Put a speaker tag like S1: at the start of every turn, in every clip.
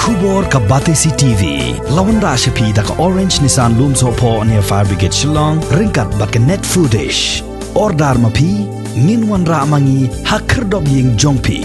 S1: Tubor ka Batesi TV. Lawan ra shapi da ka Orange Nissan Lumso po near Fire Brigade Shillong. Ringkat bat ka net footage. Ordar mapi. Ninwan ra mangi hakerdob ying jongpi.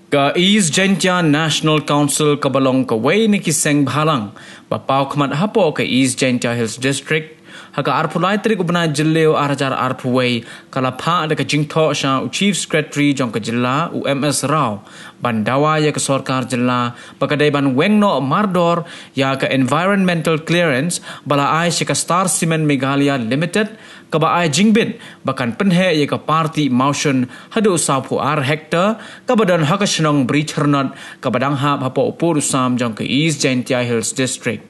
S2: Ka East Jaintia National Council kabalong ka way ni kiseng bhalang. Bapaw kamat hapo ka East Jaintia Hills District. Haka arpulai trik ubna jilleo arajar arpuway kalapha ada ka jingtho sha Chief Secretary jong ka jilla UMS Rao bandawa ya ka sarkar jilla bakadai ban wengno mardor ya ka environmental clearance bala ai ka Star Cement Meghalaya Limited ka ba ai jingbit bakan penhe ya ka party motion hadu sapu ar hector ka badan haka shnong bridge hernot ka badang ha hapo upur sam jong ka East Jaintia Hills District.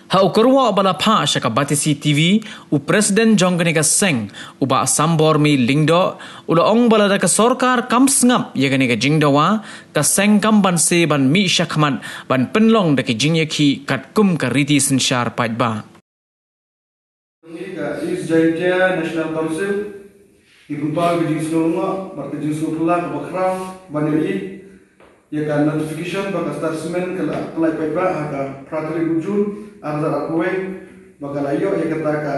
S2: Ha ukurwa bala pa siya ka Batesi TV u President Jongani ka Seng uba sambor mi lingdo ulaong bala da ka sorkar kam sngap ya gani ka jingdawa ka Seng kam ban se ban mi siya kaman ban penlong da ka jingyaki kat kum ka riti sensyar pajba.
S3: Ini ka East Jaintia National Council ikumpal ke jing selunga marka jing selula ka bakrang banyi ya ka notification baka Star Cement kala apply pajba haka pratri bujun arzar akwe bagalayo ya kata ka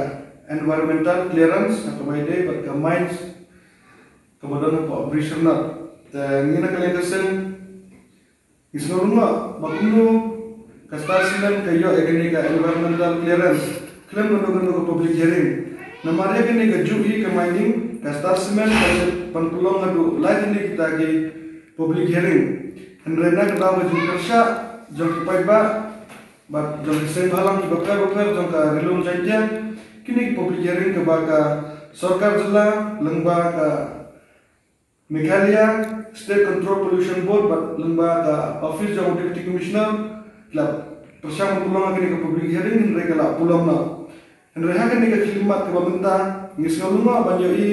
S3: environmental clearance atau maide baka mines kemudian apa operational dan ngina kalian kesen islorunga bakuno ka Star Cement kayo egani ka environmental clearance klaim gono public hearing namare egani ka juhi ka mining ka Star Cement panpulong ngadu lain ni kita ki public hearing andrena ka daw jing persya jong paiba bat jong sen halang bakar jong ka relung Jaintia kini public hearing ke baka sarkar jilla lengba ka Meghalaya State Control Pollution Board bat lengba ka office jong deputy commissioner la persang pulang kini ke public hearing mereka la pulang na andreha kini ke khidmat ke bamenta ngisngalunga banjoi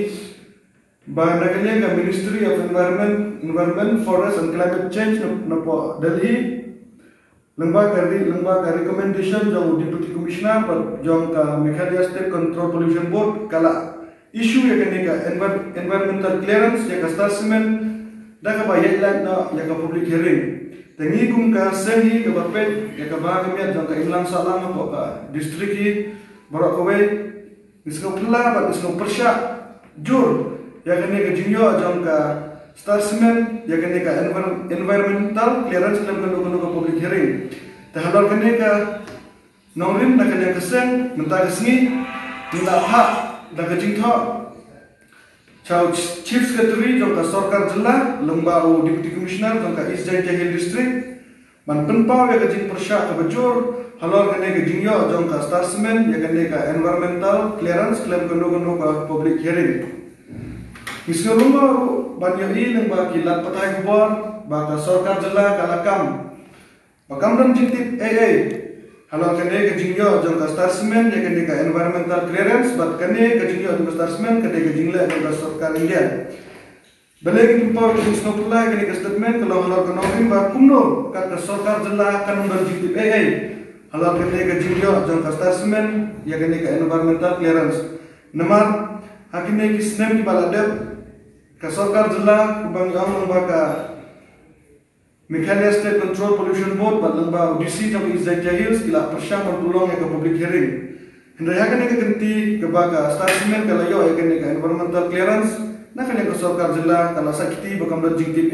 S3: ba naganya ka Ministry of Environment Forest and Climate Change na po Delhi lengba ka recommendation jong deputy commissioner par jong ka Meghalaya State Control Pollution Board kala issue ya kini ka environmental clearance ya ka Star Cement da ka bayad lang na ya ka public hearing tengi kum ka sengi ka bapet ya ka ba kami jong ka imlang salam po ka district ki borok kowe isko pula ba isko persya jur ya kini ka jingyo jong ka Star Cement ya kini ka environmental clearance dalam kanu ka public hearing tahalor kini ka nongrim na kanya kesen mentah kesni minta hak da ka jingtho chau Chief Secretary jong ka sarkar jilla lengba u deputy commissioner jong ka East Jaintia Hills District man penpaw ya ka jing persya ka bajur halor kini ka jingyo jong ka Star Cement ya kini ka environmental clearance dalam kanu ka public hearing Misalnya banyak yang bagi lat patai kubur, baka sarkar jilla kalakam, bakam dan jintip Kalau kene ke jingyo jong ka Star Cement ya kene ka environmental clearance, bat kene ke jingyo jong ka Star Cement kene ke jingle jong ka sarkar India. Balai ke tumpau ke snopula kene ke statement kalau halal kenongin ba kumno ka sarkar jilla kanung dan jintip Halal kene ke jingyo jong ka Star Cement ya kene ka environmental clearance. Namar hakine ki snem ki baladep ka sarkar jilla kubang yang lembaga Meghalaya State Control Pollution Board bat lembaga DC jong East Jaintia Hills kila persyang bertulung ya ke public hearing hendai hakan ke genti ke baga Star Cement kalayo ya kene ka environmental clearance na kene ka sarkar jilla kala sakiti bakam dan jingtip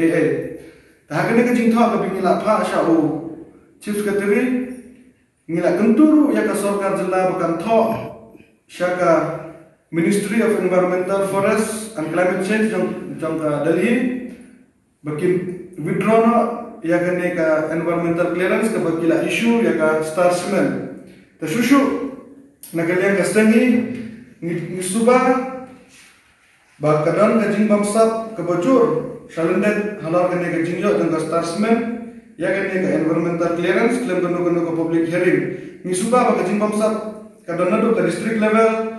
S3: ta hakan ke jingtho ka bingila pha syau Chief Secretary ngila kenturu ya ka sarkar jilla bakam tho syaka Ministry of Environmental Forest and Climate Change jong ka Delhi bakin withdraw na ya kene ka environmental clearance ka bakila issue ya ka Star Cement ta susu nagalian ka stengi ngisuba bakadon ka jing bamsap ka bojur shalendet halar kene ka jingyo jong ka Star Cement ya kene ka environmental clearance claim kanu ka public hearing ngisuba baka jing bamsap kadon nado ka district level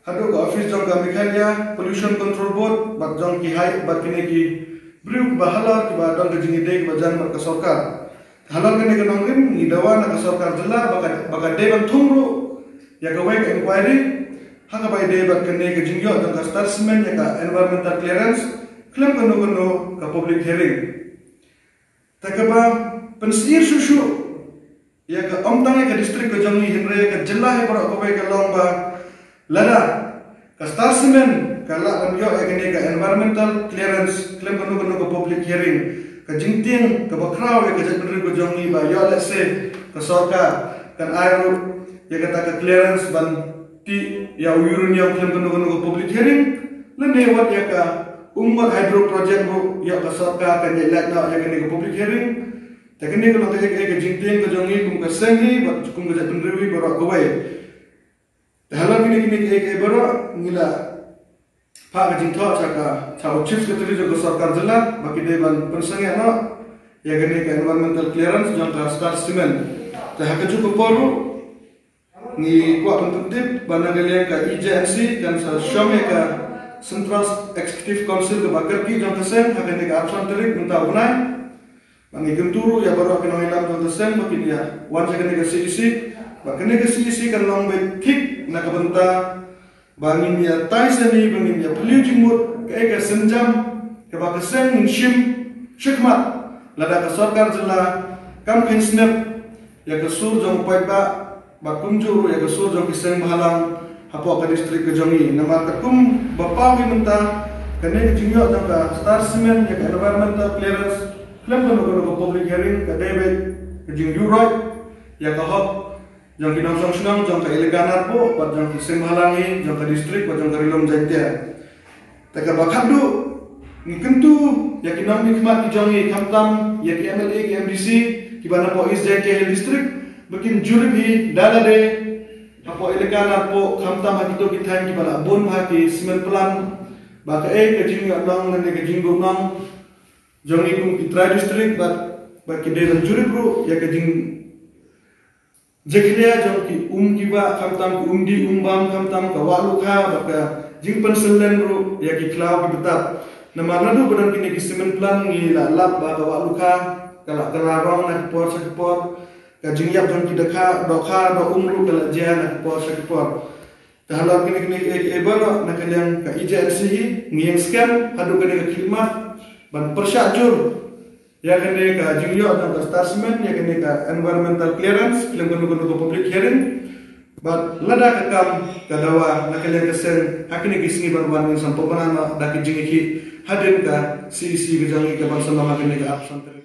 S3: hadu ka office jong ka Meghalaya Pollution Control Board bat jong ki hai bat kene ki briuk bahalar ki ba dong ka jingide ki bajan ka sarkar halal kene ka nongrim ni dawa na ka sarkar jilla baka deban thumru ya ka wek inquiry haka ba ide bat kene ka jingyo jong ka Star Cement ya ka environmental clearance claim kanu ka public hearing takaba pensir susu ya ke omtang ke distrik ke Jongi Henry ke jelah ke Barak Kawai ke Longba lada ke Star Cement ke lak penyo ke environmental clearance klaim kenu ke public hearing ke Jingting ke Bakrau ya ke Jatmendri ke Jongi ba yo let's say ke Sorka kan air ya kata ke clearance ban ti ya uyurun yang klaim kenu ke public hearing lene wat ya ke umat hydro project bu ya ke Sorka kan ya lek ya ke public hearing teknik kalau ke Jingting ke Jongi kum ke Sengi kum ke Jatmendri Barak Kawai halam ini ke Barak ngila Pak Jingtho cakap cakap chief secretary juga Sarkar Jela bagi dewan pensengnya no ya gini ke environmental clearance jangka Star Cement dah kecukup poru ni kuat penting bana kalian ke EJNC dan Syame ke Central Executive Council ke Bakarki jangka sen akan ke absen terik minta unai bagi genturu ya baru akan hilang jangka sen bagi dia wan akan ke CEC bagi ke CEC kan long betik nak bentar bangin ya taisani bangin ya peliu jimur ke senjam ke bakaseng minshim shikmat lada ke Sarkar Jela kam kinsnep ya ke sur jong paita bakunjuru ya ke sur jong kiseng bahalang hapo ke distrik ke Jongi nama ketum bapa wi menta kene ke jingyo jong ke Star Cement ya ke environmental clearance klaim ke public hearing ke David ke jingyu roy ya ke hop jang kinang song jang ke ileganar po pat jang kiseng halangi jang ke distrik pat jang ke rilom jantia taka bakadu ni kentu ya kinang nikmat di Jongi kamtam ya ki MLA ki MDC ki bana po is jantia distrik bikin juribi dalade apo ileganar po kamtam hakito ki thain ki bala bon ha ki cement plan ba ke jing long nang ke jing gumang Jongi kum ki tra distrik ba ki de jurib ru ya ke jing Jeklia jom ki kiba kamtam ki umbang kamtam ka waluka baka jing penselen ru ya ki klau ki betap nama nadu badan kini ki semen plan ni la lap ba ka waluka kala rong na por sa por ka jing yap jom ki dekha dokha do umru kala jia na por sa por tahala kini ebara na kalian ka EJNC ngiyang scam hadu kini ka khidmat ban persyajur ya kene ka jingyo dan ka Star Cement ya kene ka environmental clearance klaim kenu ke public hearing but lada ka kam ka dawa na kalian kesen hakene gisni barwan yang sampo panama da ki jingi hadin ka CEC ke Jongi ke bangsa nama kene ka absen